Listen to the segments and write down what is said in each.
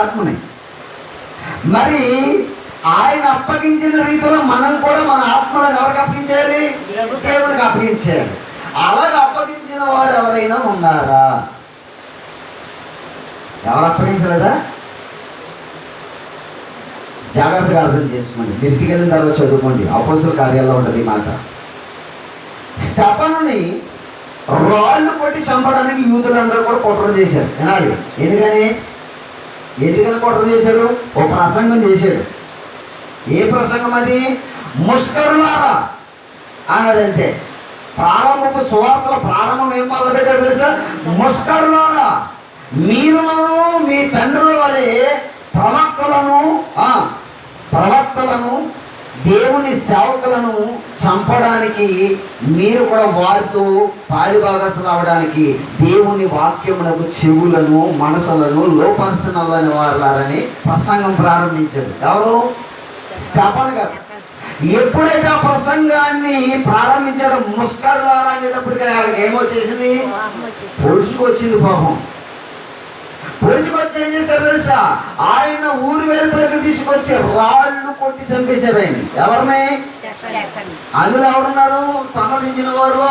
ఆత్మని. మరి ఆయన అప్పగించిన రీతిలో మనం కూడా మన ఆత్మలను ఎవరికి అప్పగించేయాలి? దేవునికి అప్పగించేయాలి. అలాగ అప్పగించిన వారు ఎవరైనా ఉన్నారా? ఎవరు అప్పగించలేదా? జాగ్రత్తగా అర్థం చేసుకోండి. ఇంటికి వెళ్ళిన తర్వాత చదువుకోండి. అపోస్తలుల కార్యాల్లో ఉంటుంది ఈ మాట. స్తెఫనుని రాళ్ళు కొట్టి చంపడానికి యూదులందరూ కూడా కుట్ర చేశారు. వినాలి. ఎందుకని కుట్ర చేశారు? ఓ ప్రసంగం చేశాడు. ఏ ప్రసంగం అది? ముష్కరులారా అన్నాడంతే. ప్రారంభపు సువార్తల ప్రారంభం ఏం మొదలు పెట్టారు తెలుసా? ముష్కరులారా, మీరును మీ తండ్రుల వలె ప్రవక్తలను దేవుని సేవకులను చంపడానికి, మీరు కూడా వారితో పాలిభాగస్తులు అవడానికి దేవుని వాక్యమునకు చెవులను మనసులను లోపరచనలని వారులారని ప్రసంగం ప్రారంభించాడు. ఎవరు? స్తెఫను గారు. ఎప్పుడైతే ఆ ప్రసంగాన్ని ప్రారంభించాడో ముష్కరులారా అనేటప్పటికీ వాళ్ళకి ఏమొచ్చేసింది? పొడుచుకొచ్చింది. పాపం పొడుచుకొచ్చి ఏం చేశారు తెలుసా? ఆయన ఊరి వెలుపలకి తీసుకొచ్చి రాళ్ళు కొట్టి చంపేశారు ఆయన. ఎవరిని? అందులో ఎవరున్నారు సమ్మతించిన వారు?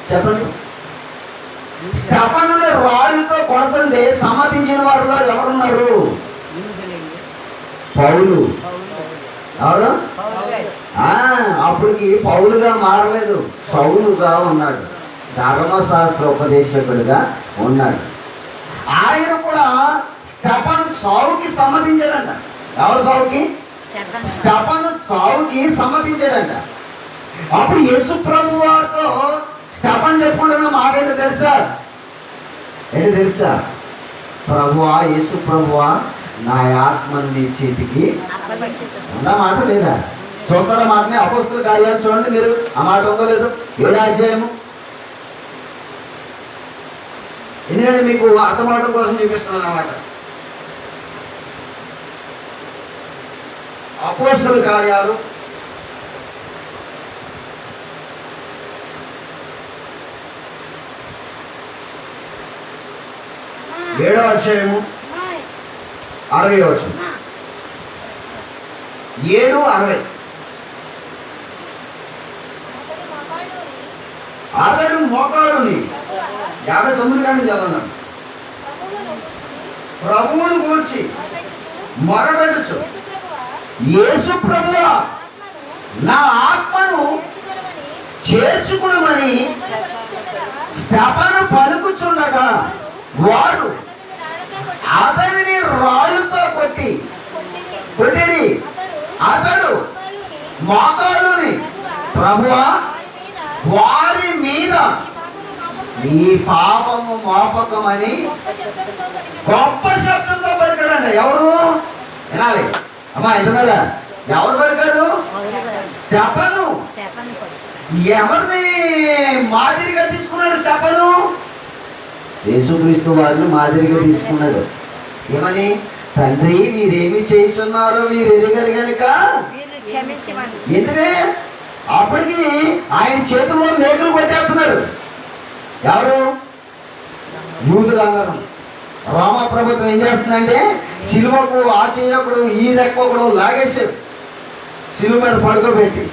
చెప్పండి. స్తెఫనుని రాళ్ళతో కొడుతుంటే సమ్మతించిన వారిలో ఎవరున్నారు? పౌలు. ఎవరు? అప్పటికి పౌలుగా మారలేదు, సౌలుగా ఉన్నాడు. ధర్మశాస్త్ర ఉపదేశకుడిగా ఉన్నాడు. ఆయన కూడా స్తెఫను చావుకి సమ్మతించాడంట. ఎవరు చావుకి? స్తెఫను చావుకి సమ్మతించాడంట. అప్పుడు యేసు ప్రభు వారితో స్తెఫను చెప్పుకుంటున్న మాట ఏంటో తెలుసా? ప్రభువా, యేసు ప్రభువా, నా ఆత్మను నీ చేతికి ఉన్న మాట లేదా? చూస్తారా మాటని? అపోస్తలుల కార్యాలు చూడండి మీరు. ఆ మాట ఉందో లేదు? 7వ అధ్యాయము. ఎందుకంటే మీకు అర్థమవడం కోసం చూపిస్తున్నాను అన్నమాట. అపోస్తలుల కార్యాలు 7వ అధ్యాయము 60వ వచనం. 7:60. అతడు మోకాడుని 59 కానీ చదవన్నాను. ప్రభువును గూర్చి మొరపెట్టచ్చు, యేసు ప్రభువా, నా ఆత్మను చేర్చుకునమని స్తెఫను పలుకుచుండగా వారు అతనిని రాళ్ళుతో కొట్టిరి. అతడు మోకాలుని, ప్రభువా, వారి మీద ఈ పాపము మోపకమని గొప్ప శబ్దంతో పలికాడంట. ఎవరు? వినాలి అమ్మా, వింటున్నారా? ఎవరు పలికారు? స్తెఫను. ఎవరిని మాదిరిగా తీసుకున్నాడు స్తెఫను? యేసుక్రీస్తు వారిని మాదిరిగా తీసుకున్నాడు. ఏమని? తండ్రి, వీరేమి చేయుచున్నారో వీరు ఎరుగరు గనుక. ఎందుకే? అప్పటికి ఆయన చేతుల్లో మేకులు కొట్టేస్తున్నారు. ఎవరు? యూదులందరూ. రోమా ప్రభుత్వం ఏం చేస్తుందంటే సిలువకు ఆ చేయకుడు ఈ రెక్కొకడు లాగేశారు, సిలువ మీద పడుకోబెట్టి.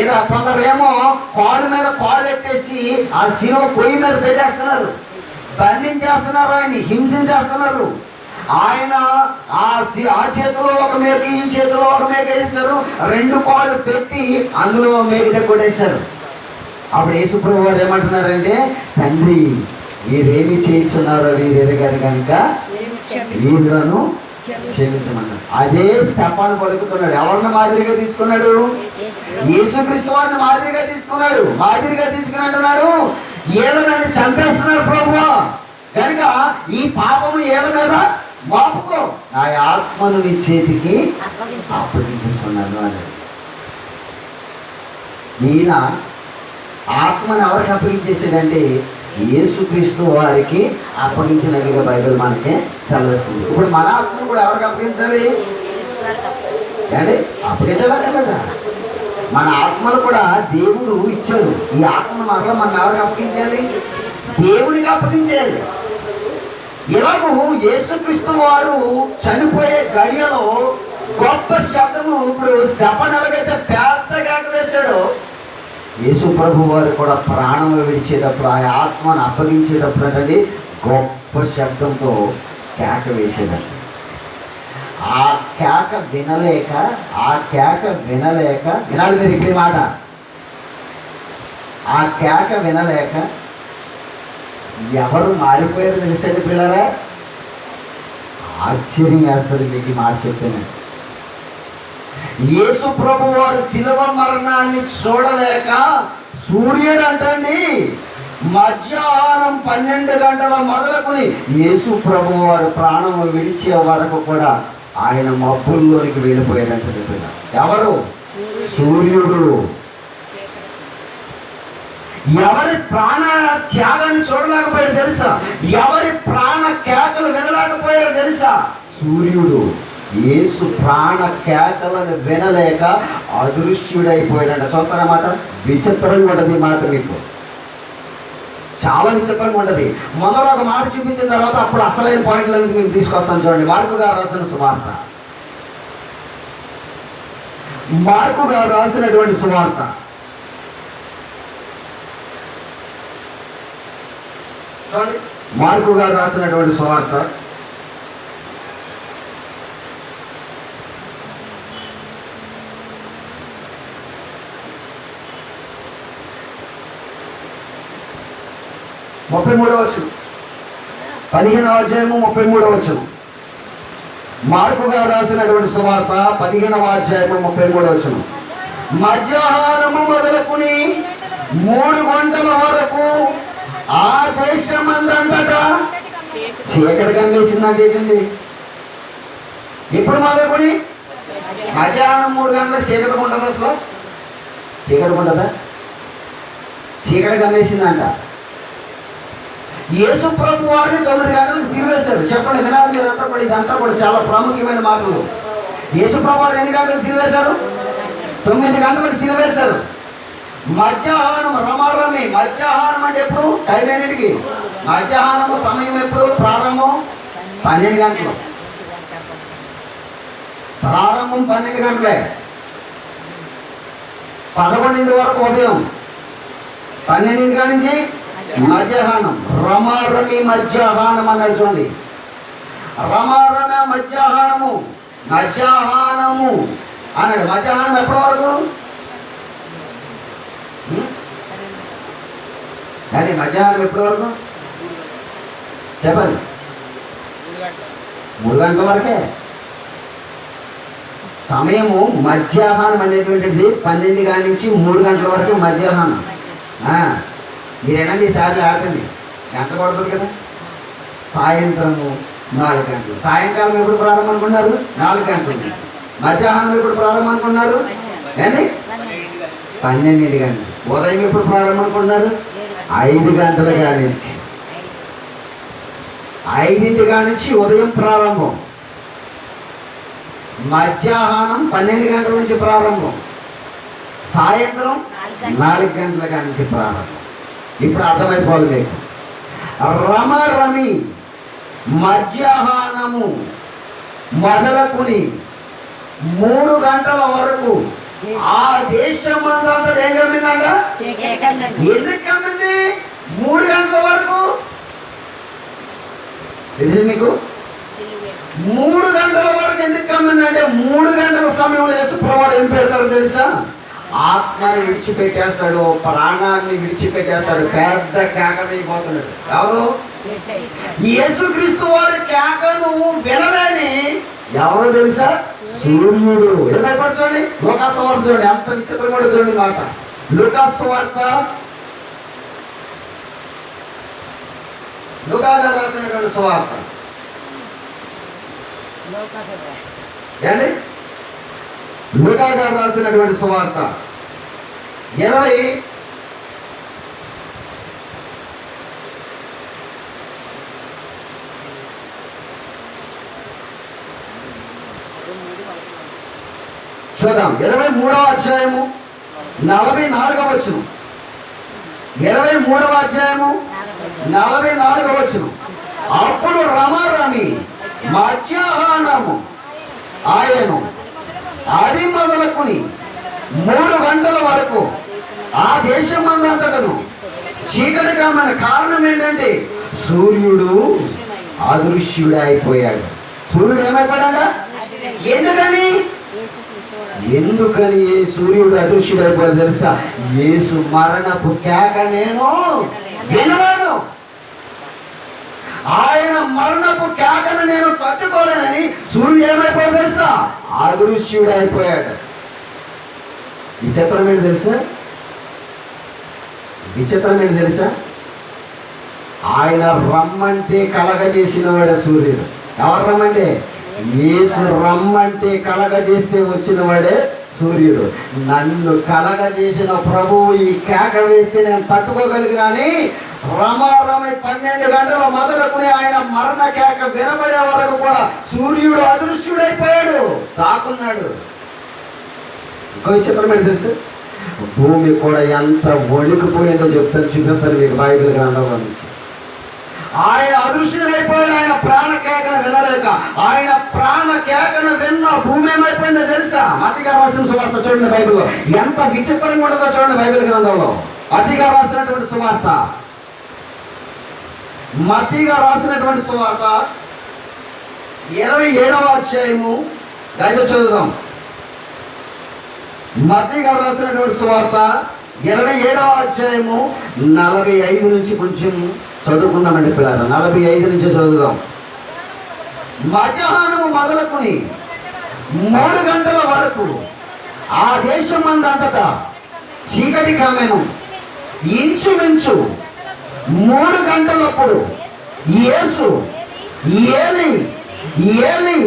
ఏదో కొందరేమో కాళ్ళ మీద కాళ్ళు ఎట్టేసి ఆ సిలువ కొయ్యి మీద పెట్టేస్తున్నారు, బంధించేస్తున్నారు, ఆయన్ని హింసించేస్తున్నారు. ఆయన ఆ చేతిలో ఒక మేక, ఈ చేతిలో ఒక మేక వేశారు, 2 కాళ్ళు పెట్టి అందులో మేక కొట్టేశారు. అప్పుడు యేసుప్రభు వారు ఏమంటున్నారంటే, తండ్రి, వీరేమి చేస్తున్నారో వీరు ఎరగారు కనుక వీరులను క్షమించమన్నాడు. అదే స్తెఫను పలుకుతున్నాడు. ఎవరిని మాదిరిగా తీసుకున్నాడు? యేసుక్రీస్తు వారిని మాదిరిగా తీసుకున్నాడు. మాదిరిగా తీసుకుని అంటున్నాడు, ఏళ్ళు నన్ను చంపేస్తున్నారు ప్రభువా కనుక ఈ పాపము ఏళ్ళ మీద మోపుకో, నా ఆత్మను నీ చేతికి అప్పగించుకున్నాను అన్నాడు. ఈయన ఆత్మను ఎవరికి అప్పగించేసాడంటే యేసుక్రీస్తు వారికి అప్పగించినట్టుగా బైబిల్ మనకి సెలవిస్తుంది. ఇప్పుడు మన ఆత్మను కూడా ఎవరికి అప్పగించాలి? అంటే అప్పగించాలక్కర్లేదా? మన ఆత్మలు కూడా దేవుడు ఇచ్చాడు. ఈ ఆత్మను మరలా మనం ఎవరికి అప్పగించాలి? దేవునికి అప్పగించేయాలి. ఇలాగూ యేసుక్రీస్తు వారు చనిపోయే గడియలో గొప్ప శబ్దము, ఇప్పుడు స్తెఫను ఎలాగైతే పెద్దగా వేశాడో, యేసు ప్రభు వారు కూడా ప్రాణం విడిచేటప్పుడు, ఆ ఆత్మను అప్పగించేటప్పుడు అంటే గొప్ప శబ్దంతో కేక వేసేటప్పుడు, ఆ కేక వినలేక వినాలి మీరు ఇప్పుడు మాట, ఆ కేక వినలేక ఎవరు మారిపోయారు తెలుసండి పిల్లరా? ఆశ్చర్యం వేస్తుంది మీకు మాట చెప్తేనే. యేసు ప్రభు వారు శిలువ మరణాన్ని చూడలేక సూర్యుడు అంటండి మధ్యాహ్నం 12 గంటల మొదలుకొని యేసు ప్రభు వారు ప్రాణం విడిచే వరకు కూడా ఆయన మబ్బుల్లోనికి వెళ్ళిపోయాడంటే. ఎవరు? సూర్యుడు. ఎవరి ప్రాణ త్యాగాన్ని చూడలేకపోయాడు తెలుసా? ఎవరి ప్రాణ కేకలు వినలేకపోయాడు తెలుసా? సూర్యుడు. యేసు ప్రాణ కేకలను వినలేక అదృశ్యుడైపోయాడంట. చూస్తారన్నమాట. విచిత్రంగా ఉండదు ఈ మాట, మీకు చాలా విచిత్రంగా ఉండదు. మొదలు ఒక మాట చూపించిన తర్వాత అప్పుడు అసలైన పాయింట్లను మీకు తీసుకొస్తాను. చూడండి, మార్కు గారు రాసిన సువార్త, మార్కు గారు రాసినటువంటి సువార్త చూడండి. మార్కు గారు రాసినటువంటి సువార్త 33వ వచనం, 15వ అధ్యాయము 33వ వచనం. మార్కు గారు రాసినటువంటి సువార్త 15వ అధ్యాయము 33వ వచనం. మధ్యాహ్నము మొదలుకుని 3 గంటల వరకు ఆ దేశమందంతటా చీకటి కమ్మేసిందంటే ఏంటండి? ఇప్పుడు మొదలుకొని మధ్యాహ్నం 3 గంటలకు చీకటి ఉండదు. అసలు చీకటి ఉండదా? చీకటి కమ్మేసిందంట. యేసు ప్రభు వారిని 9 గంటలకు సిలువేశారు. చెప్పండి, వినాలి మీరంతా కూడా. ఇదంతా కూడా చాలా ప్రాముఖ్యమైన మాటలు. యేసు ప్రభు వారు ఎన్ని గంటలకు సిలువేశారు? 9 గంటలకు సిలువేశారు. మధ్యాహ్నం రమారమి. మధ్యాహ్నం అంటే ఎప్పుడు? టైం ఎన్నింటికి? మధ్యాహ్నము సమయం ఎప్పుడు? ప్రారంభం 12 గంటలు. ప్రారంభం 12 గంటలే. 11 వరకు ఉదయం, 12 కాడి నుంచి మధ్యాహ్నం. రమారమి మధ్యాహ్నం అన్నది చూడండి. రమారమ మధ్యాహ్నము అన్నాడు. మధ్యాహ్నం ఎప్పటి వరకు? కానీ మధ్యాహ్నం ఎప్పటి వరకు చెప్పాలి? 3 గంటల వరకే. సమయము మధ్యాహ్నం అనేటువంటిది 12 కాడి నుంచి 3 గంటల వరకు మధ్యాహ్నం. మీరేనండి ఈసారి ఆగండి, గంట కొడుతుంది కదా. సాయంత్రము 4 గంటలు. సాయంకాలం ఎప్పుడు ప్రారంభం అనుకున్నారు? 4 గంటల నుంచి. మధ్యాహ్నం ఎప్పుడు ప్రారంభం అనుకున్నారు? ఏంటి? 12 గంటలు. ఉదయం ఎప్పుడు ప్రారంభం అనుకున్నారు? 5 గంటల కాడి నుంచి. 5 కాడి నుంచి ఉదయం ప్రారంభం. మధ్యాహ్నం 12 గంటల నుంచి ప్రారంభం. సాయంత్రం 4 గంటల కాడి నుంచి ప్రారంభం. ఇప్పుడు అర్థమైపోవాలి మీకు. రమరమి మధ్యాహ్నము మొదలుకుని 3 గంటల వరకు ఆ దేశం అంతా ఏం కమ్మిందంట? ఎందుకు కమ్మింది 3 గంటల వరకు? తెలిసి మీకు 3 గంటల వరకు ఎందుకు కమ్మిందంటే, 3 గంటల సమయంలో యేసు ప్రభువు ఏం పెడతారు తెలుసా? ఆత్మని విడిచిపెట్టేస్తాడు, ప్రాణాన్ని విడిచిపెట్టేస్తాడు, పెద్ద కేక వేయబోతున్నాడు. ఎవరు? యేసుక్రీస్తు వారి కేకను వినలేని ఎవరో తెలుసా? సూర్యుడు. ఏమైపోయి చూడండి, లూకాసు వార్త చూడండి, అంత విచిత్రం కూడా చూడండి మాట. లూకాసు వార్త, లూకాగా రాసినటువంటి సువార్త ఏండి? లూకాగా రాసినటువంటి సువార్త 20 చూద్దాం. 23వ అధ్యాయము 44వ వచనం. 23వ అధ్యాయము 44వ వచనం. అప్పుడు రమారమి మధ్యాహ్నము ఆయను అది మొదలుకుని 3 గంటల వరకు ఆ దేశం అంతటను చీకటి కామని కారణం ఏంటంటే సూర్యుడు అదృశ్యుడు అయిపోయాడు. సూర్యుడు ఏమైపోయాడా? ఎందుకని సూర్యుడు అదృశ్యుడు అయిపోయాడు తెలుసా? యేసు మరణపు కేక నేను వినలేను, ఆయన మరణపు కేకను నేను తట్టుకోలేనని సూర్యుడు ఏమైపోయాడు తెలుసా? అదృశ్యుడు అయిపోయాడు. విచిత్రం ఏంటి తెలుసా? ఆయన రమ్మంటే కలగజేసిన వాడే సూర్యుడు. ఎవరు రమ్మంటే? యేసు రమ్మంటే కలగజేస్తే వచ్చిన వాడే సూర్యుడు. నన్ను కలగజేసిన ప్రభువు ఈ కేక వేస్తే నేను తట్టుకోగలిగినాని రమారమి 12 గంటలు మొదలుకుని ఆయన మరణ కేక వినబడే వరకు కూడా సూర్యుడు అదృశ్యుడైపోయాడు, దాక్కున్నాడు. ఇంకో విచిత్రం ఏంటి తెలుసు? భూమి కూడా ఎంత వణికిపోయిందో చెప్తాను, చూపిస్తాను మీకు బైబిల్ గ్రంథంలో నుంచి. ఆయన అదృశ్యుడైపోయాడు. ఆయన ప్రాణ కేకను వినలేక, ఆయన ప్రాణ కేకను విన్న భూమి ఏమైపోయిందో తెలుసా? మత్తయి రాసిన సువార్త చూడండి, బైబిల్లో ఎంత విచిత్రంగా ఉండదో చూడండి. బైబిల్ గ్రంథంలో మత్తయి రాసినటువంటి సువార్త, మత్తయి రాసినటువంటి సువార్త 27వ అధ్యాయము దయచేసి చదువుదాం. మత్తయి రాసినటువంటి సువార్త 27వ అధ్యాయము 45 నుంచి కొంచెం చదువుకుందామండి పిల్లలు. 45 నుంచి చదువుదాం. మధ్యాహ్నము మొదలుకుని 3 గంటల వరకు ఆ దేశం అంతటా చీకటి కామెను. ఇంచుమించు 3 గంటలప్పుడు యేసు ఏలి ఏలి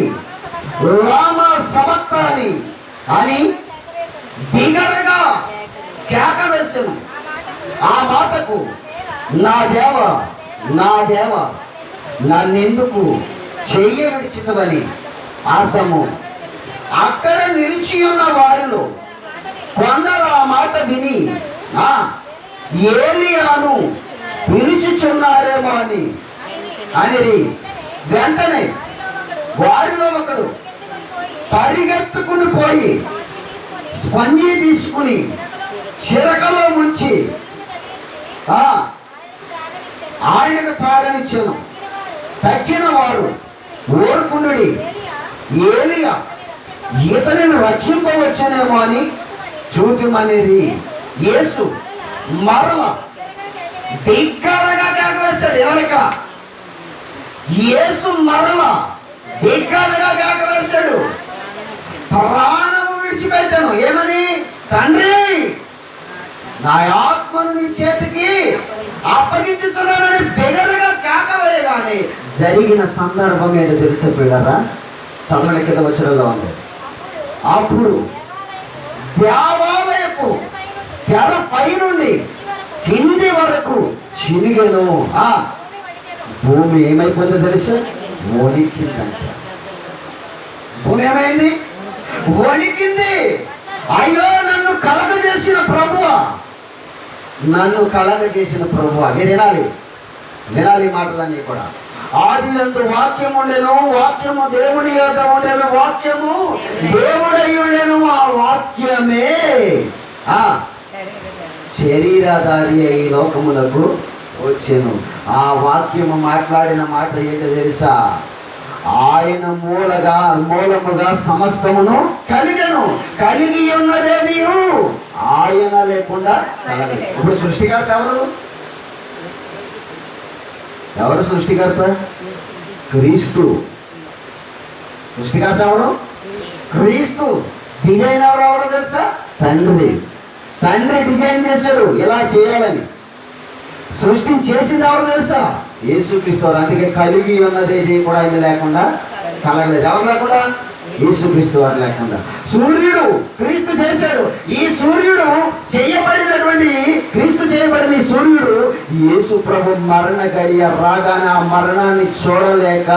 లామా సబక్తాని అని బిగరగా కేక వేసెను. ఆ మాటకు నా దేవా నా దేవా నన్నెందుకు చెయ్యి విడిచినవని అర్థము. అక్కడ నిలిచి ఉన్న వారిలో కొందరు ఆ మాట విని ఏలియాను పిలుచుచున్నారేమో అని వెంటనే వారిలో ఒకడు పరిగెత్తుకుని పోయి స్పంజి తీసుకుని చిరకలో ముంచి ఆయనకు త్రాగనిచ్చాను. తక్కిన వారు ఓరుకునుడి, ఏలియా ఇతనిని రక్షింపవచ్చునేమో అని చూద్దామనేది. యేసు మరల బిగ్గరగా కేకవేశాడు. ఎనలేక యేసు మరల బిగ్గరగా కేకవేశాడు, ప్రాణము విడిచిపెట్టాను. ఏమని? తండ్రి, నా ఆత్మను నీ చేతికి అప్పగించుతున్నానని బిగ్గరగా కేక వేయగానే జరిగిన సందర్భం ఏంటో తెలిసిపోయారా? చదవని కింద వచ్చరంలో ఉంది. అప్పుడు దేవాలయపు తెర పైనుండి కింది వరకు చినిగెను. భూమి ఏమైపోయిందో తెలుసు? వణికిందంట. భూమి ఏమైంది? వణికింది. అయ్యో, నన్ను కలగజేసిన ప్రభువా, నన్ను కలగజేసిన ప్రభువా. మీరు వినాలి మాటలన్నీ కూడా. ఆదియందు వాక్యం ఉండెను, వాక్యము దేవుని యొద్ద ఉండెను, వాక్యము దేవుడై ఉండెను, ఆ వాక్యమే శరీరధారి అయి లోకములకు వచ్చెను. ఆ వాక్యము మాట్లాడిన మాట ఏంటో తెలుసా? ఆయన మూలముగా సమస్తమును కలిగెను, కలిగి ఉన్నదేది ఆయన లేకుండా కలగదు. ఇప్పుడు సృష్టికర్త ఎవరు? సృష్టికర్త క్రీస్తు. సృష్టికర్త ఎవరు? క్రీస్తు. డిజైన్ ఎవరో తెలుసా? తండ్రి డిజైన్ చేశాడు ఇలా చేయాలని. సృష్టి చేసింది ఎవరు తెలుసా? యేసుక్రీస్తు. అందుకే కలిగి ఉన్నది కూడా ఆయన లేకుండా కలగలేదు. ఎవరు లేకుండా? యేసుక్రీస్తు వారు లేకుండా. సూర్యుడు క్రీస్తు చేశాడు. ఈ సూర్యుడు క్రీస్తు చేయబడిన ఈ సూర్యుడు యేసు ప్రభు మరణ గడియ రాగానే ఆ మరణాన్ని చూడలేక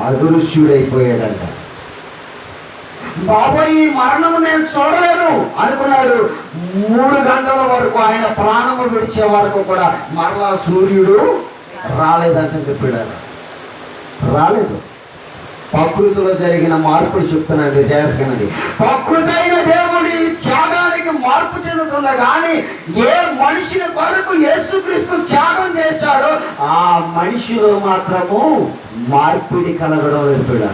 అదృశ్యుడైపోయాడంట. బాబోయ్, ఈ మరణము నేను చూడలేను అనుకున్నాడు. 3 గంటల వరకు ఆయన ప్రాణము విడిచే వరకు కూడా మరలా సూర్యుడు రాలేదంటే చెప్పాడు. రాలేదు. ప్రకృతిలో జరిగిన మార్పులు చెప్తున్నాను, జాగ్రత్తగానండి. ప్రకృతి అయిన దేవుడి త్యాగానికి మార్పు చెందుతుంది, కానీ ఏ మనిషిని కొరకు యేసుక్రీస్తు త్యాగం చేశాడో ఆ మనిషిలో మాత్రము మార్పిడి కలగడం లేదు,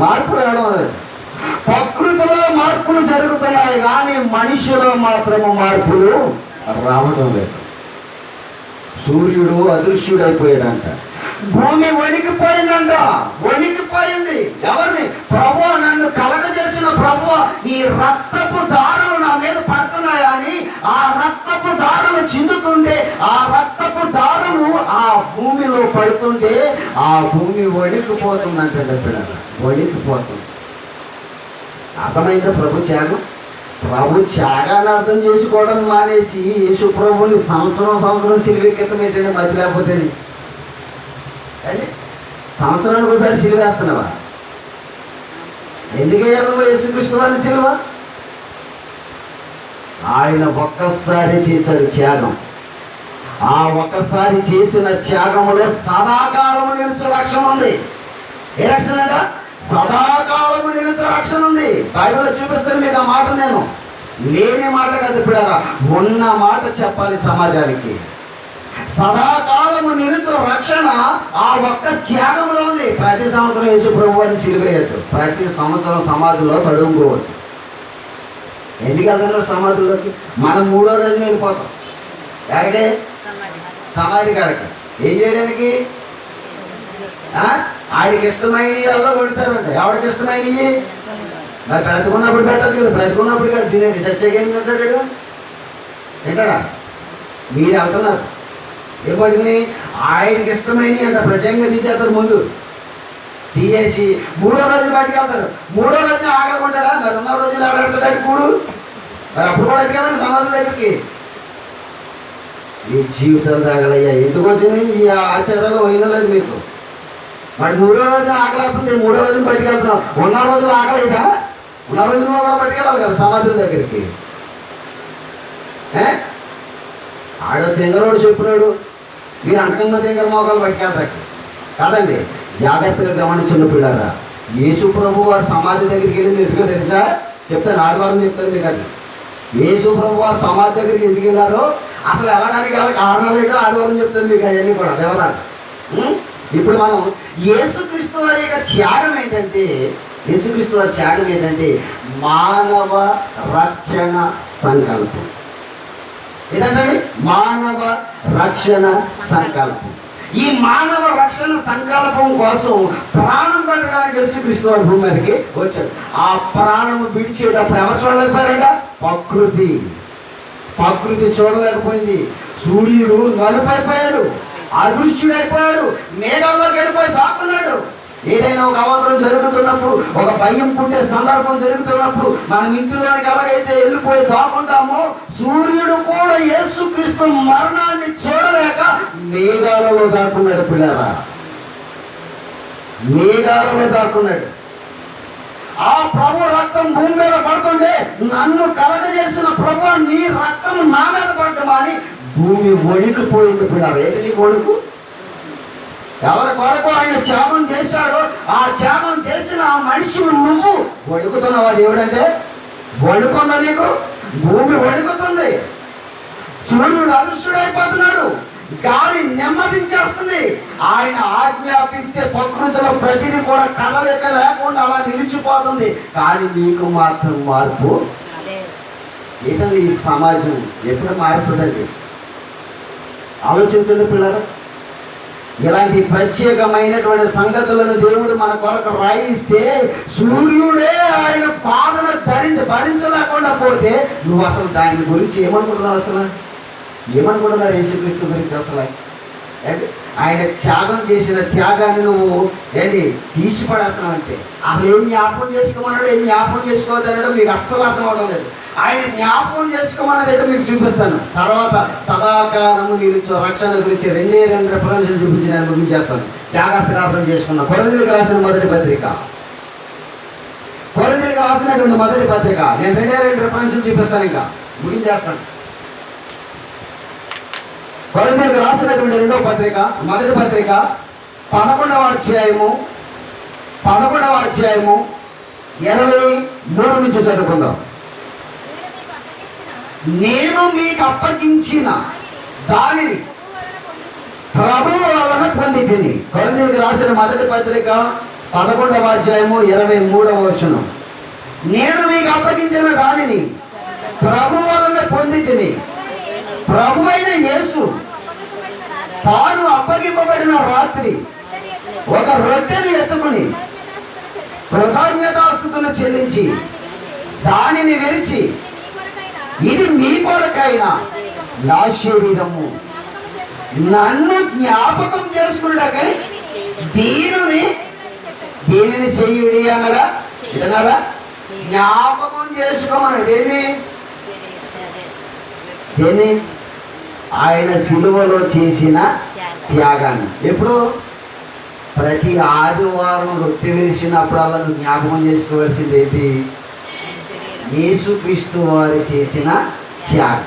మార్పు రావడం లేదు. ప్రకృతిలో మార్పులు జరుగుతున్నాయి, కానీ మనిషిలో మాత్రము మార్పులు రావడం లేదు. సూర్యుడు అదృశ్యుడైపోయాడంట, భూమి వణికిపోయిందంట, వణికిపోయింది. ఎవరిని? ప్రభువా, నన్ను కలగజేసిన ప్రభువా, ఈ రక్తపు దారులు నా మీద పడుతున్నాయి అని ఆ రక్తపు దారులు చిందుతుంటే, ఆ రక్తపు దారులు ఆ భూమిలో పడుతుంటే ఆ భూమి వణికిపోతుందంట బిడ్డలారా, వణికిపోతుంది. అర్థమైందా ప్రభు త్యాగం? ప్రభు త్యాగాన్ని అర్థం చేసుకోవడం మానేసి యేసు ప్రభుని సంవత్సరం సిలువెక్కితం ఏంటంటే మతి లేకపోతే అండి. సంవత్సరానికి ఒకసారి సిలువేస్తున్నావా? ఎందుకయ్యాను యేసుక్రీస్తు వారిని సిలువ? ఆయన ఒక్కసారి చేశాడు త్యాగం. ఆ ఒక్కసారి చేసిన త్యాగంలో సదాకాలము నిలిచే రక్షణ ఉంది. ఏ రక్షణ అంట? సదాకాలము నిలిచే రక్షణ ఉంది. బైబిల్లో చూపిస్తాను మీకు ఆ మాట. నేను లేని మాట కాదు పిల్లరా, ఉన్న మాట చెప్పాలి సమాజానికి. సదాకాలము నిలిచే రక్షణ ఆ ఒక్క త్యాగంలో ఉంది. ప్రతి సంవత్సరం యేసు ప్రభు అని సిలువేయద్దు, ప్రతి సంవత్సరం సమాధిలో తడుముకోవద్దు. ఎందుకు వెళ్తున్నారు సమాధిలోకి? మనం 3వ రోజున వెళ్ళిపోతాం. ఎక్కడికి? సమాధి కాడకి. ఏం చేయడానికి? ఆయనకి ఇష్టమైనవి వల్ల కొడతారంట. ఎవరికి ఇష్టమైనవి? మరి బ్రతుకున్నప్పుడు పెట్టచ్చు కదా, బ్రతుకున్నప్పుడు కదా తినేది. చచ్చేకేం తింటాడు? తింటాడా? మీరు వెళ్తున్నారు ఏం పడుకుని? ఆయనకి ఇష్టమైనవి అంట ప్రత్యేకంగా తీసేస్తారు. ముందు తీసేసి 3వ రోజున బయటికి వెళ్తారు. 3వ రోజున ఆకలి కొంటాడా? మరి ఉన్న రోజులు ఆడాడుతాడు కూడు. మరి అప్పుడు కూడా అడిగారండి సమాధుల దగ్గరికి. ఈ జీవితం తాగలయ్యా, ఎందుకు వచ్చినాయి ఈ ఆచారాలు? పోయినా లేదు మీకు. మరి 3వ రోజున ఆకలి అవుతుంది, 3వ రోజున బయటికి వెళ్తున్నాం. ఉన్న రోజులు ఆకలి అయినా ఉన్న రోజుల్లో కూడా బయటికెళ్ళాలి కదా సమాధుల దగ్గరికి. ఆడ తింగరోడు చెప్పినాడు, మీరు అంటకున్న తింగర మోకాలు బయటికెళ్తాకి కాదండి. జాగ్రత్తగా గమనించిన పిల్లారా, యేసు ప్రభు వారి సమాధి దగ్గరికి వెళ్ళింది ఎందుకో తెలుసా? చెప్తాను, ఆదివారం చెప్తాను మీకు. అది యేసు ప్రభు వారి సమాధి దగ్గరికి ఎందుకు వెళ్ళారో, అసలు వెళ్ళడానికి గల కారణాలు ఏంటో ఆదివారం చెప్తాను మీకు. అవన్నీ కూడా వివరాలు. ఇప్పుడు మనం యేసుక్రీస్తు వారి యొక్క త్యాగం ఏంటంటే, యేసుక్రీస్తు వారి త్యాగం ఏంటంటే మానవ రక్షణ సంకల్పం. ఏదంటే మానవ రక్షణ సంకల్పం. ఈ మానవ రక్షణ సంకల్పం కోసం ప్రాణం పెట్టడానికి యేసుక్రీస్తు వారి భూమి మీదకి వచ్చాడు. ఆ ప్రాణము విడిచేటప్పుడు ఎవరు చూడలేకపోయారట? ప్రకృతి చూడలేకపోయింది. సూర్యుడు నలుపైపోయాడు, అదృశ్యుడైపోయాడు, మేఘాల్లోకి వెళ్ళిపోయి దాక్కున్నాడు. ఏదైనా ఒక అవసరం జరుగుతున్నప్పుడు, ఒక భయం పుట్టే సందర్భం జరుగుతున్నప్పుడు మనం ఇంటిలోనికి ఎలాగైతే వెళ్ళిపోయి దాక్కుంటామో, సూర్యుడు కూడా యేసుక్రీస్తు మరణాన్ని చూడలేక మేఘాలలో దాక్కున్నాడు. పిల్లారా, మేఘాలలో దాక్కున్నాడు. ఆ ప్రభు రక్తం భూమి మీద పడుతుంటే, నన్ను కలగజేసిన ప్రభు నీ రక్తం నా మీద పడ్డమా అని భూమి వణికిపోయింది. పిల్లారా, ఏది నీకు వణుకు? ఎవరి కొరకు ఆయన త్యాగం చేశాడో ఆ త్యాగం చేసిన ఆ మనిషి నువ్వు వణుకుతున్నావా? దేవుడంటే వణుకుందా నీకు? భూమి వణుకుతుంది, సూర్యుడు అదృశ్యుడైపోతున్నాడు, గాలి నెమ్మదించేస్తుంది. ఆయన ఆజ్ఞాపిస్తే ప్రకృతిలో ప్రతిదీ కూడా కదలిక లేకుండా అలా నిలిచిపోతుంది. కానీ నీకు మాత్రం మార్పు ఏంటండి? ఈ సమాజం ఎప్పుడు మారుతుందండి? ఆలోచించండి పిల్లలు. ఇలాంటి ప్రత్యేకమైనటువంటి సంగతులను దేవుడు మన కొరకు రాయిస్తే, సూర్యుడే ఆయన పాదన భరించలేకుండా పోతే నువ్వు అసలు దాని గురించి ఏమనుకుంటున్నావు? అసలు ఏమనుకుంటున్నారు యేసుక్రీస్తు గురించి? అసలు ఆయన త్యాగం చేసిన త్యాగాన్ని నువ్వు తీసిపడేస్తున్నావు అంటే అసలు ఏం జ్ఞాపకం చేసుకోమన్నాడు, ఏం జ్ఞాపకం చేసుకోవద్దనడం మీకు అస్సలు అర్థం అవడం లేదు. ఆయన జ్ఞాపకం చేసుకోమన్నది అయితే మీకు చూపిస్తాను. తర్వాత సదాకాలము నిలిచే రక్షణ గురించి 2 రెఫరెన్స్లు చూపించి నేను ముగించేస్తాను. జాగ్రత్తగా అర్థం చేసుకున్నాను. కొరింథీయులకు రాసిన మొదటి పత్రిక, కొరింథీయులకు రాసినటువంటి మొదటి పత్రిక నేను 2 రెఫరెన్స్లు చూపిస్తాను, ఇంకా ముగించేస్తాను. కొరింథీయులకు రాసినటువంటి 2వ పత్రిక, మొదటి పత్రిక 11వ అధ్యాయము 23 నుంచి చదువుకుందాం. నేను మీకు అప్పగించిన దానిని ప్రభువు వలన పొందితిని. కొరింథీయులకు రాసిన మొదటి పత్రిక 11వ అధ్యాయము 23వ వచనం. నేను మీకు అప్పగించిన దానిని ప్రభువు వలన పొందితిని. ప్రభు అయిన యేసు తాను అప్పగింపబడిన రాత్రి ఒక రొట్టెను ఎత్తుకుని కృతజ్ఞతాస్తుతులు చెల్లించి దానిని విరిచి, ఇది మీ కొరకైన నా శరీరము, నన్ను జ్ఞాపకం చేసుకున్నకై దీనిని చెయ్యుడి అన్నడా. వింటున్నారా? జ్ఞాపకం చేసుకోమని దేన్ని? ఆయన సిలువలో చేసిన త్యాగాన్ని. ఎప్పుడు? ప్రతి ఆదివారం రొట్టె విరిచినప్పుడు అలా నువ్వు జ్ఞాపకం చేసుకోవాల్సింది ఏంటి? యేసుక్రీస్తు వారు చేసిన త్యాగం.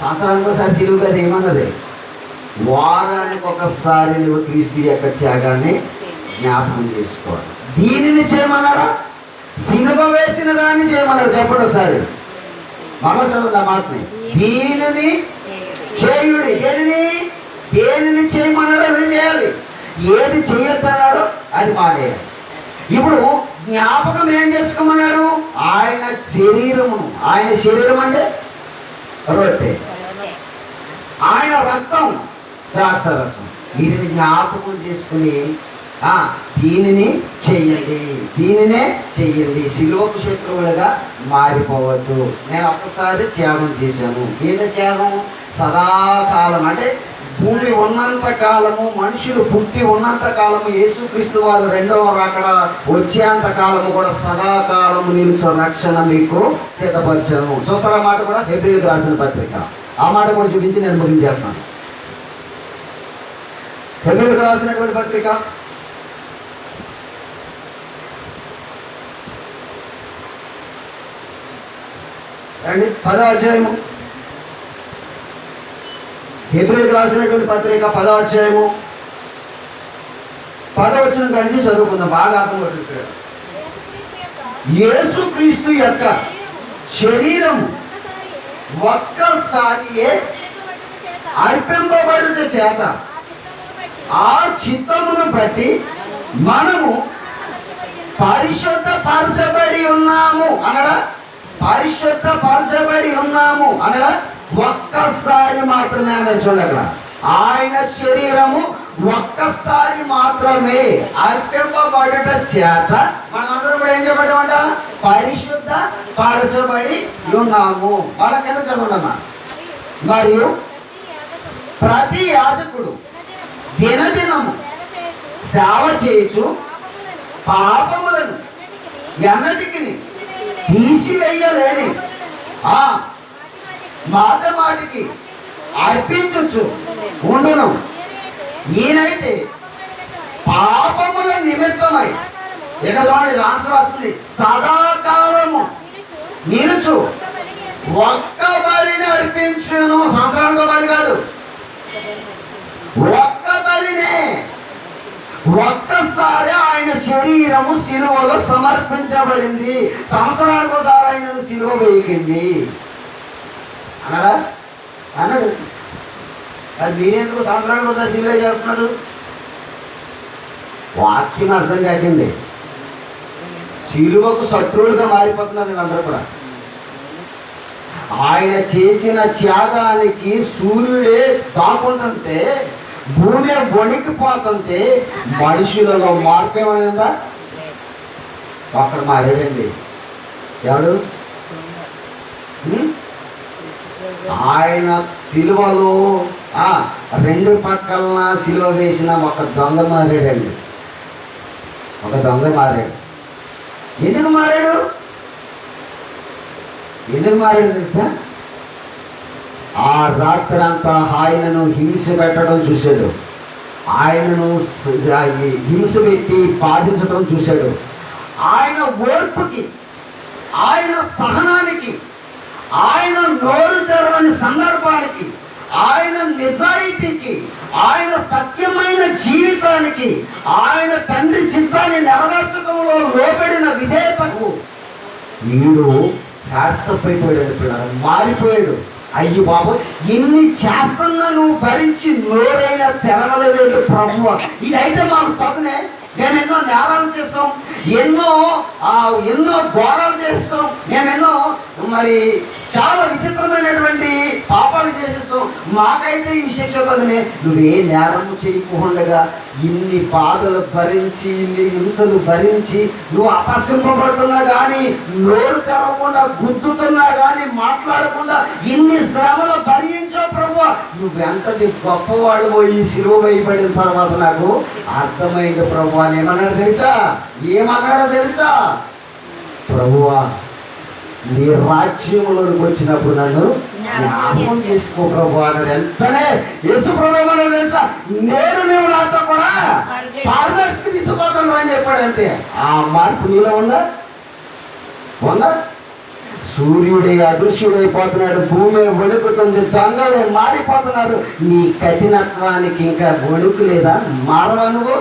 సంవత్సరానికి ఒకసారి సిలువ కదా ఏమన్నది? వారానికి ఒకసారి నువ్వు క్రీస్తు యొక్క త్యాగాన్ని జ్ఞాపకం చేసుకోవాలి. దీనిని చేయమన్నారా? సిలువ వేసిన దాన్ని చేయమన్నాడు. చెప్పండి ఒకసారి, మళ్ళా చదువు మాటని. దీనిని చేయుడి. దేనిని చేయమన్నాడు అది చేయాలి. ఏది చేయొద్దన్నాడో అది మానేయాలి. ఇప్పుడు జ్ఞాపకం ఏం చేసుకోమన్నాడు? ఆయన శరీరమును. ఆయన శరీరం అంటే రొట్టె, ఆయన రక్తం ద్రాక్షరసం. వీటిని జ్ఞాపకం చేసుకుని దీనినే చెయ్యండి. శిలువకు శత్రువులుగా మారిపోవద్దు. నేను ఒక్కసారి త్యాగం చేశాను. ఏంటి త్యాగం? సదాకాలం అంటే భూమి ఉన్నంత కాలము, మనుషులు పుట్టి ఉన్నంత కాలము, యేసుక్రీస్తు వారు రెండవ రాకడ వచ్చేంత కాలము కూడా సదాకాలము నిలుచు రక్షణ మీకు సిద్ధపరిచాను. చూస్తారా మాట కూడా? హెబ్రీయులకు రాసిన పత్రిక ఆ మాట కూడా చూపించి నేను ముగించేస్తాను. హెబ్రీయులకు రాసినటువంటి పత్రిక 10వ అధ్యాయము. హెబ్రీయులకు రాసినటువంటి పత్రిక 10వ అధ్యాయము 10వ వచనం కలిసి చదువుకుందాం. బాగా అర్థమవుతుంది. యేసుక్రీస్తు యొక్క శరీరము ఒక్కసారియే అర్పింపబడుట చేత ఆ చిత్తమును బట్టి మనము పరిశుద్ధపరచబడి ఉన్నాము అనగా ఒక్కసారి మాత్రమే అన్నాడు. చూడండి అక్కడ, ఆయన శరీరము ఒక్కసారి మాత్రమే అర్పింపబడుట చేత మనమందరం కూడా ఏం చేయబడ్డామంట? పరిశుద్ధ పరచబడి ఉన్నాము. వాళ్ళ కింద చదవమ్మా. మరియు ప్రతి యాజకుడు దినదినము సేవ చేయొచ్చు పాపములను ఎన్నటికి తీసివేయలేని మాటికి అర్పించు ఉండును. ఈయనైతే పాపముల నిమిత్తమై, ఇక్కడ చూడండి ఆన్సర్ వస్తుంది, సదాకాలము నిలుచు ఒక్క బలిని అర్పించును. సంవత్సరానికి బలి కాదు, ఒక్క బలినే. ఒక్కసారి ఆయన శరీరము సిలువలో సమర్పించబడింది. సంవత్సరానికి ఒకసారి ఆయనను సిలువ వేయకండి అన్నాడు. మరి మీరెందుకు సంవత్సరానికి ఒకసారి సిలువ చేస్తున్నారు? వాక్యం అర్థం కాకండి. సిలువకు శత్రువులుగా మారిపోతున్నారు వీళ్ళందరూ కూడా. ఆయన చేసిన త్యాగానికి సూర్యుడే దాక్కుంటుంటే, భూమి వణికిపోతుంటే మనుషులలో మార్పు ఏమైందా? అక్కడ మారాడండి. ఎవడు? ఆయన సిలువలో రెండు పక్కలన సిలువ వేసిన ఒక దొంగ మారాడండి. ఎందుకు మారాడు తెలుసా? ఆ రాత్రి అంతా ఆయనను హింస పెట్టడం చూశాడు. ఆయనను హింస పెట్టి బాధించడం చూశాడు. ఆయన ఓర్పుకి, ఆయన సహనానికి, ఆయన నోరు తెరవని సందర్భానికి, ఆయన నిజాయితీకి, ఆయన సత్యమైన జీవితానికి, ఆయన తండ్రి చిత్తాన్ని నెరవేర్చడంలో లోబడిన విధేయతకు వీడు హ్యాట్సప్ అయిపోయాడు, పిల్లలు మారిపోయాడు. అయ్యి బాబు, ఎన్ని చేస్తున్నా నువ్వు భరించి నోరైనా తెరవలేదు ప్రభువా, ఇదైతే మాకు తగునే. మేము ఎన్నో నేరాలు చేస్తాం, ఎన్నో ఘోరాలు చేస్తాం, మేమెన్నో మరి చాలా విచిత్రమైనటువంటి పాపాలు చేసేస్తాం, మాకైతే ఈ శిక్ష తగునే. నువ్వే నేరము చేయకుండా ఇన్ని బాధలు భరించి, ఇన్ని హింసలు భరించి, నువ్వు అపశింపబడుతున్నా కానీ, నోరు తెరవకుండా గుద్దుతున్నా కానీ, మాట్లాడకుండా ఇన్ని శ్రమలు భరించావు ప్రభువా, నువ్వెంతటి గొప్పవాడు. ఈ సిలువ వేయబడిన తర్వాత నాకు అర్థమైంది ప్రభువా అని ఏమన్నాడో తెలుసా? ప్రభువా, నీ రాజ్యంలోకి వచ్చినప్పుడు నన్ను జ్ఞాపకం చేసుకో ప్రభు అన్నాడు. వెంటనే యేసు ప్రభు ఏమన్నాడు తెలుసా? నేను నువ్వు నాతో కూడా పరదేశికి తీసుకుపోతాను అని చెప్పాడు. అంతే. ఆ మార్పు నీలో ఉందా? సూర్యుడే అదృశ్యుడైపోతున్నాడు, భూమి వణుకుతుంది, దొంగలే మారిపోతున్నారు. నీ కఠినత్వానికి ఇంకా వణుకు లేదా? మారవా నువ్వు?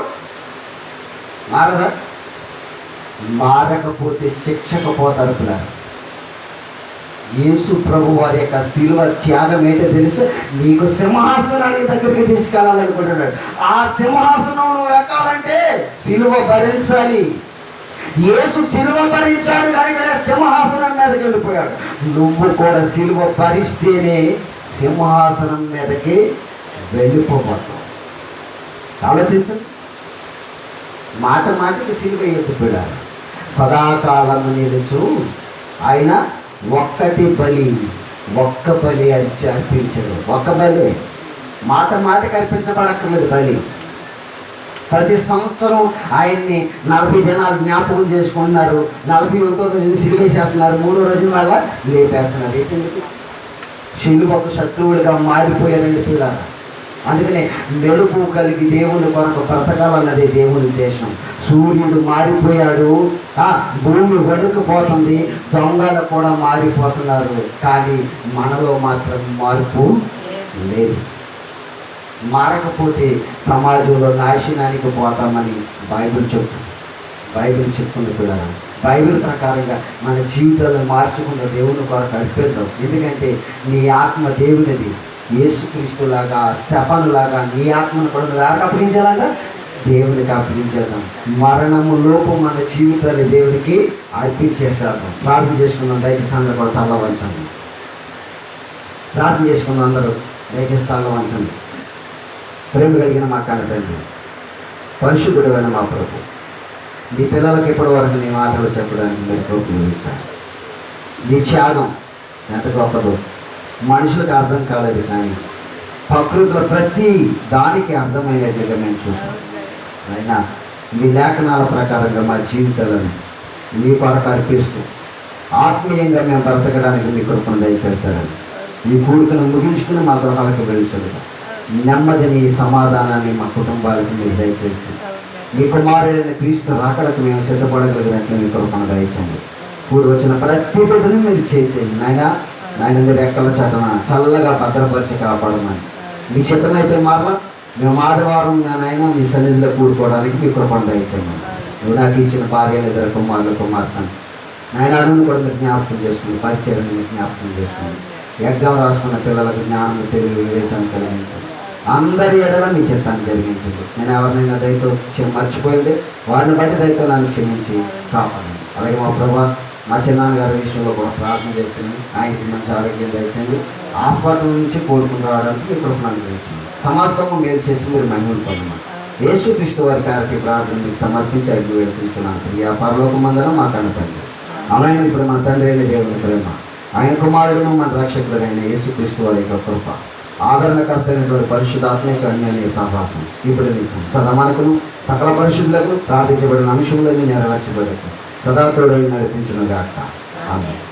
మారకపోతే శిక్షకు పోతారు పిల్లలు. యేసు ప్రభు వారి యొక్క శిలువ త్యాగం ఏంటో తెలుసు? నీకు సింహాసనాన్ని దగ్గరికి తీసుకెళ్ళాలనుకుంటున్నాడు. ఆ సింహాసనం నువ్వు ఎక్కాలంటే శిలువ భరించాలి. యేసు శిలువ భరించాడు కనుక సింహాసనం మీదకి వెళ్ళిపోయాడు. నువ్వు కూడా శిలువ భరిస్తేనే సింహాసనం మీదకి వెళ్ళిపోతావు. ఆలోచించండి. మాటకి శిలువ ఎత్తిపోయాడు. సదాకాలము నిలుచు ఆయన ఒక్క బలి అది అర్పించడు. ఒక్క బలి, మాటకి అర్పించబడక్కర్లేదు బలి. ప్రతి సంవత్సరం ఆయన్ని 40 దినాలు జ్ఞాపకం చేసుకుంటున్నారు. 41వ రోజున సిలువేసేస్తున్నారు, 3వ రోజున వల్ల లేపేస్తున్నారు. ఏంటంటే శిలువకు శత్రువులుగా మారిపోయారండి పిల్లలు. అందుకనే మెలుపు కలిగి దేవుని కొరకు బ్రతకాలన్నది దేవుని ఉద్దేశం. సూర్యుడు మారిపోయాడు, భూమి వణుకుపోతుంది, దొంగలు కూడా మారిపోతున్నారు. కానీ మనలో మాత్రం మార్పు లేదు. మారకపోతే సమాజంలో నాశనానికి పోతామని బైబిల్ చెప్తుంది కూడా. బైబిల్ ప్రకారంగా మన జీవితాలను మార్చుకున్న దేవుని కొరకు అర్పిద్దాం. ఎందుకంటే నీ ఆత్మ దేవునిది. యేసుక్రీస్తులాగా, స్తెఫనులాగా నీ ఆత్మను కూడా నువ్వు ఎవరికి అప్పగించాలంట? దేవునికి అప్పగించేద్దాం. మరణము లోపు మన జీవితాన్ని దేవునికి అర్పించేసేద్దాం. ప్రార్థన చేసుకుందాం. దయచేసి అందరూ కూడా తల్ల వంచండి. ప్రార్థన చేసుకుందాం. అందరూ దయచేసి తల్ల వంచండి. ప్రేమ కలిగిన మా కన్న తండ్రి, పరిశుద్ధుడైన మా ప్రభు, నీ పిల్లలకి ఇప్పటి వరకు నీ మాటలు చెప్పడానికి మీరు ప్రోత్సహించారు. నీ త్యాగం ఎంత గొప్పదో మనుషులకు అర్థం కాలేదు, కానీ ప్రకృతిలో ప్రతి దానికి అర్థమైనట్లుగా మేము చూసాం. అయినా మీ లేఖనాల ప్రకారంగా మా జీవితాలను మీ కొరకు అర్పిస్తూ ఆత్మీయంగా మేము బ్రతకడానికి మీ కృపను దయచేస్తారని ఈ కూడికను ముగించుకుని మా గృహాలకు వెళ్ళిచదుగా నెమ్మదిని, సమాధానాన్ని మా కుటుంబాలకు మీరు దయచేసి మీ కుమారుడైన క్రీస్తు రాకడకు మేము సిద్ధపడగలిగినట్లు మీ కృపను దయచండి. కూడి వచ్చిన ప్రతి బిడ్డను మీరు చేయండి నాయన మీరు ఎక్కల చటన చల్లగా భద్రపరిచి కాపాడమని మీ చిత్తమైతే మరలా మేము ఆదివారం నాయన మీ సన్నిధిలో కూడుకోవడానికి మీ కృపను దయచండి. నువ్వు నాకు ఇచ్చిన భార్యను, ఇద్దరు కుమార్తెను నాయన అరుణ్ కూడా మీరు జ్ఞాపకం చేసుకోండి. పరిచయాన్ని మీరు జ్ఞాపకం చేసుకోండి. ఎగ్జామ్ రాస్తున్న పిల్లలకు జ్ఞానం, తెలివి, వివేచన కలిగించండి. అందరి ఎడల మీ చిత్తాన్ని జరిగించండి. నేను ఎవరినైనా దయతో మర్చిపోయింది వారిని బట్టి దయతో నన్ను క్షమించి కాపాడండి. అలాగే మా ప్రభా, మా చిన్నాన్నగారి విషయంలో కూడా ప్రార్థన చేస్తున్నాను. ఆయనకి మంచి ఆరోగ్యం దయచండి. హాస్పిటల్ నుంచి కోరుకుని రావడానికి మీ కృపను అనుగ్రహించండి. సమాజంలో మేలు చేసి మీరు మహిమలు పొందమని యేసుక్రీస్తు వారి పేరటి ప్రార్థన మీకు సమర్పించి అడిగి వేడుకుంటున్నాను. ప్రియా పరలోకమందరం మా కన్న తండ్రి, ఆయన ఇప్పుడు మన తండ్రి అయిన దేవుని ప్రేమ, ఆయన కుమారుడును మన రక్షకుడైన యేసుక్రీస్తు వారి యొక్క కృప, ఆదరణకర్త అయినటువంటి పరిశుద్ధాత్మిక అన్యోన్య సహవాసం ఇప్పుడు నిత్యం సదా మనకును సకల పరిశుద్ధులకు ప్రార్థించబడిన అంశంలోనే నెరవేర్చబడకు సదాతోడై నడిపించును గాక.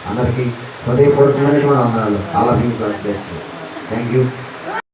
అందరికీ హృదయపూర్వకమైనటువంటి వందనాలు. All of you God bless you. Thank you.